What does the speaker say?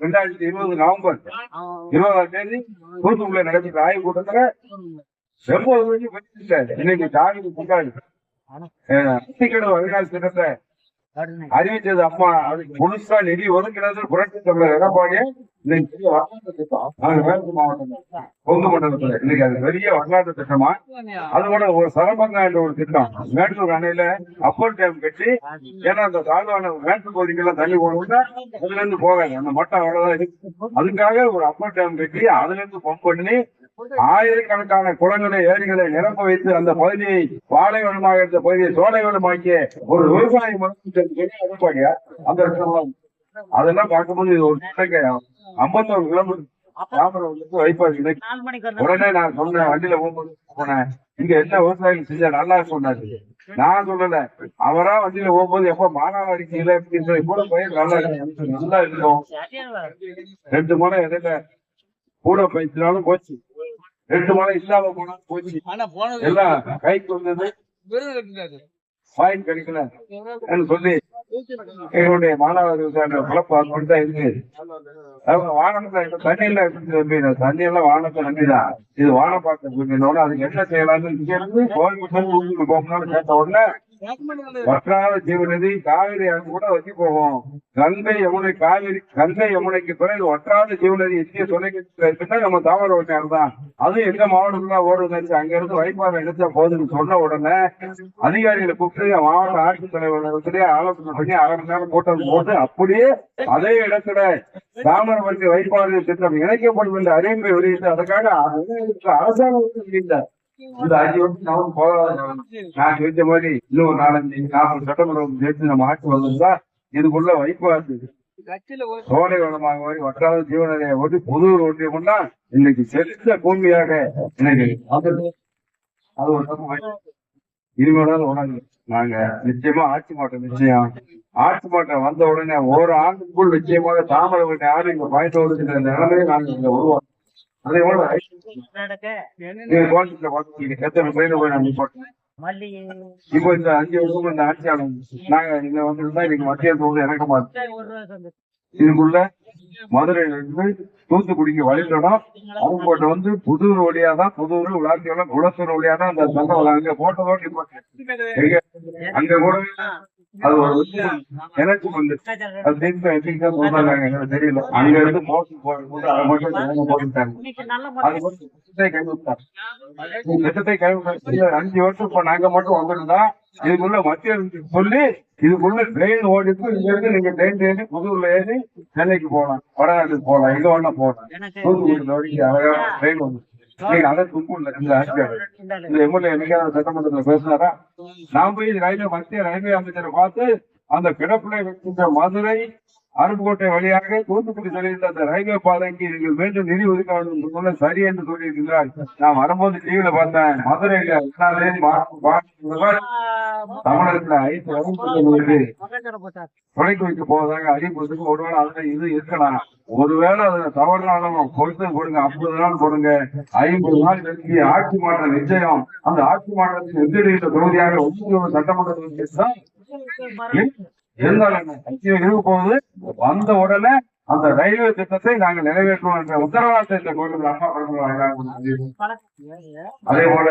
2020 November 20ஆம் தேதி தூத்துக்குடியில நடத்திட்டு ஆய்வு கூட்டத்துல ரொம்ப இன்னைக்கு ஜாதி பொங்காது அத்திக்கடவு வருங்கால திட்டத்தை அறிவிச்சது அம்மா. அதுக்கு முழுசா நிதி ஒதுக்கினது புரட்சி தமிழர் எடப்பாடியே மாவட்டம் கொங்கு மண்டலத்துல இன்னைக்கு அது பெரிய வரலாற்று திட்டமா. அது கூட ஒரு சரபங்கா என்ற ஒரு திட்டம் மேட்டூர் அணையில அப்பர் டேம் கட்டி, ஏன்னா அந்த தாழ்வான மேட்டூர் பகுதிக்கெல்லாம் தண்ணி போகணும்னா அதுல இருந்து போகாது, அந்த மட்டம் அவ்வளவுதான் இருக்கு. அதுக்காக ஒரு அப்பர் டேம் கட்டி அதுல இருந்து பம்ப் பண்ணி ஆயிரக்கணக்கான குளங்களை ஏரிகளை நிரப்ப வைத்து அந்த பகுதியை பாலைவனமாக இருந்த பகுதியை சோலைவனமாக்கிய ஒரு விவசாய எடப்பாடியா அந்த அதெல்லாம் பார்க்கும்போது இது ஒரு 51 கிலோமீட்டர் வைப்பாரு. உடனே நான் சொன்னேன், வண்டியில போகும்போது போனேன், இங்க என்ன விவசாயிகள் செஞ்சா நல்லா சொன்னாரு. நான் சொல்லல, அவரா வண்டியில போகும்போது எப்ப மானாவாரிக்கு இல்லை கூட பயிர் நல்லா நல்லா இருக்கும். 2 முறை இடையில கூட பயிற்சினாலும் போச்சு, 2 முறை இல்லாம போனாலும் போச்சு, எல்லாம் கைக்கு வந்தது பாயின் கிடைக்கல சொல்லி எங்களுடைய மாணவர் குழப்பம் அப்படித்தான் இருக்கு. வாகனத்துல தண்ணி எல்லாம் தண்ணி எல்லாம் வாகனத்தை நம்பிதான் இது வானம் பார்க்க புரிஞ்சோட அதுக்கு என்ன செய்யலாம்னு இங்க இருந்து கோவில் போகணும்னு கேட்ட உடனே வற்றாத ஜீவநதி காவிரி கூட வச்சு போகும். கங்கை யமுனை காவிரி கங்கை யமுனைக்கு பிறகு வற்றாத ஜீவநதி இந்திய துணைக்கு நம்ம தாவர ஒன்றார் தான். அது எங்க மாவட்டத்துல ஓடுது, அங்க இருந்து வைப்பாறை எடுத்த போதுன்னு சொன்ன உடனே அதிகாரிகளை கூப்பிட்டு மாவட்ட ஆட்சித்தலைவர்களே ஆலோசனை பண்ணி 1/2 மணி நேரம் கூட்டம் போட்டு அப்படியே அதே இடத்துல தாமிரபரணி வைப்பாறை திட்டம் இணைக்கப்படும் என்ற அறிவிப்பை வெளியிட்டு அதுக்காக அரசாங்கம் இந்த 5 வருஷம் நான் போகாத நான் கேட்ட மாதிரி இன்னும் 4-5-40 சட்டமன்றம் சேர்த்து நம்ம ஆட்சி வந்திருந்தா இதுக்குள்ள வைப்பாரு சோலை வளமாக மாதிரி வற்றாத ஜீவநதியை ஓட்டி புதூர் ஒன்றியம்னா இன்னைக்கு செலுத்த பூமியாக இன்னைக்கு அது ஒரு இனிமேல் உணர்ந்து நாங்க நிச்சயமா ஆட்சி மாற்றம் நிச்சயம். ஆட்சி மாற்றம் வந்த உடனே ஒரு ஆண்டுக்குள் நிச்சயமாக தாமிரபரணி ஆறு இங்க பாய்ந்து வருகின்ற நிலைமையை நாங்க இங்க உருவாக்கோம். அதே போல இப்போ இந்த 5 வருஷம் இந்த ஆட்சியாளர் நாங்க இங்க வந்துருந்தா இன்னைக்கு மத்திய அரசு இறக்க மாட்டோம். இதுக்குள்ள மதுரையில இருந்து தூத்துக்குடிக்கு வழித்தடம் அவங்க வந்து புதூர் வழியாதான் புதூர் விளாத்தியோட குளத்தூர் வழியாதான் அந்த சங்கம் அங்க போட்டதோட அங்க கூட அது ஒரு எனக்கு வந்து சொல்றாங்க தெரியல. அங்க இருந்து மோசம் போட்டு அதை மட்டும் போட்டுட்டாங்க. அது மட்டும் திட்டத்தை கைவிட்டாங்க. 5 வருஷம் இப்ப நாங்க மட்டும் வந்திருந்தா இதுக்குள்ள மத்திய சொல்லி இதுக்குள்ள ட்ரெயின் ஓடிட்டு இங்க இருந்து நீங்க ட்ரெயின் ஏறி புதூர்ல ஏறி சென்னைக்கு போகலாம், வடநாட்டுக்கு போகலாம், எங்க வேணா போகலாம். தூத்துக்குடி அழகான ட்ரெயின் வந்து அதை துப்புல இந்த ஆட்சியாளர் இந்த எம்எல்ஏ என்னைக்காவது சட்டமன்றத்துல பேசினாரா? நான் போய் ரயில்வே மத்திய ரயில்வே அமைச்சரை பார்த்து அந்த கிடப்பிலை வைக்கின்ற மதுரை அருப்புக்கோட்டை வழியாக தூத்துக்குடி செல்கின்ற அந்த ரயில்வே பாதைக்கு நீங்கள் மீண்டும் நிதி ஒதுக்க வேண்டும் சொன்ன சரி என்று சொல்லியிருக்கிறார். நான் வரும்போது டிவியில பார்த்தேன், மதுரையில தமிழகத்துல 5 தொடக்கி வைக்க போவதாக அறிவிப்பதற்கு ஒருவேளை அதுல இது இருக்கலாம். ஒருவேளை அதுல தவறுனாலும் கொடுத்து கொடுங்க, 50 நாள் கொடுங்க, 50 நாள் கழிச்சு ஆட்சி மாற்றம் நிச்சயம். அந்த ஆட்சி மாற்றத்தின் எதிர்த்த தொகுதியாக சட்டமன்றத்தில் இருந்தாலும் இருக்க போகுது. வந்த உடனே அந்த ரயில்வே திட்டத்தை நாங்கள் நிறைவேற்றுவோம் என்ற உத்தரவாதத்தை இந்த கோயிலுக்கு அம்மா அதே போல